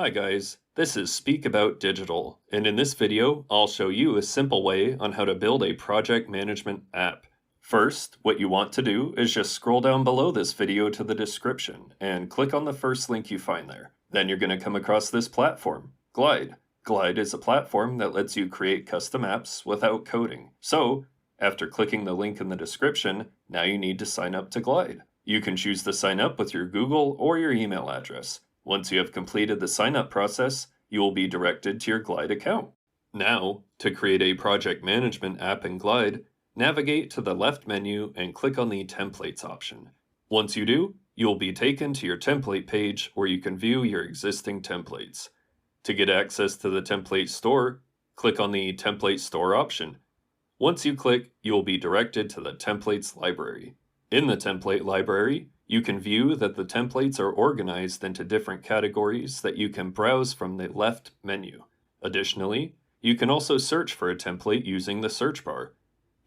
Hi guys, this is Speak About Digital, and in this video, I'll show you a simple way on how to build a project management app. First, what you want to do is just scroll down below this video to the description and click on the first link you find there. Then you're going to come across this platform, Glide. Glide is a platform that lets you create custom apps without coding. So, after clicking the link in the description, now you need to sign up to Glide. You can choose to sign up with your Google or your email address. Once you have completed the sign-up process, you will be directed to your Glide account. Now, to create a project management app in Glide, navigate to the left menu and click on the Templates option. Once you do, you will be taken to your template page where you can view your existing templates. To get access to the template store, click on the Template Store option. Once you click, you will be directed to the Templates library. In the template library, you can view that the templates are organized into different categories that you can browse from the left menu. Additionally, you can also search for a template using the search bar.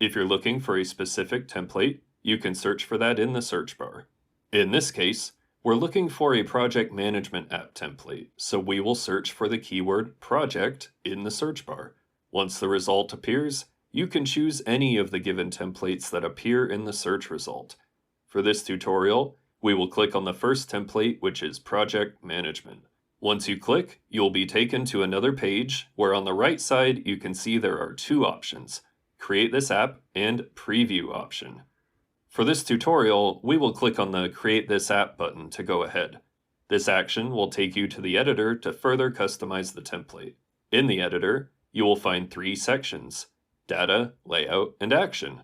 If you're looking for a specific template, you can search for that in the search bar. In this case, we're looking for a project management app template, so we will search for the keyword project in the search bar. Once the result appears, you can choose any of the given templates that appear in the search result. For this tutorial, we will click on the first template, which is Project Management. Once you click, you'll be taken to another page where on the right side you can see there are two options, Create this app and Preview option. For this tutorial, we will click on the Create this app button to go ahead. This action will take you to the editor to further customize the template. In the editor, you will find three sections: Data, Layout, and Action.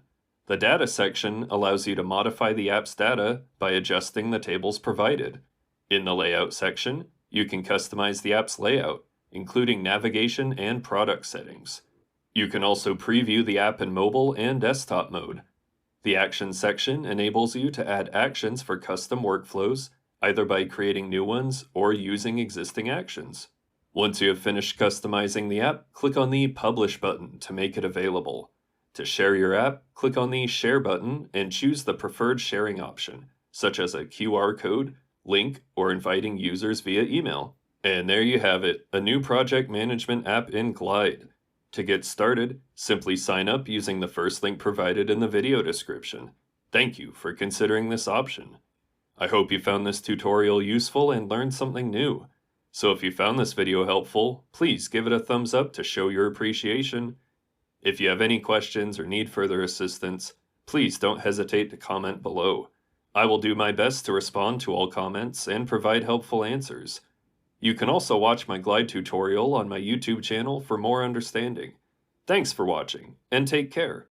The Data section allows you to modify the app's data by adjusting the tables provided. In the Layout section, you can customize the app's layout, including navigation and product settings. You can also preview the app in mobile and desktop mode. The Action section enables you to add actions for custom workflows, either by creating new ones or using existing actions. Once you have finished customizing the app, click on the Publish button to make it available. To share your app, click on the Share button and choose the preferred sharing option, such as a QR code, link, or inviting users via email. And there you have it, a new project management app in Glide. To get started, simply sign up using the first link provided in the video description. Thank you for considering this option. I hope you found this tutorial useful and learned something new. So if you found this video helpful, please give it a thumbs up to show your appreciation. If you have any questions or need further assistance, please don't hesitate to comment below. I will do my best to respond to all comments and provide helpful answers. You can also watch my Glide tutorial on my YouTube channel for more understanding. Thanks for watching, and take care.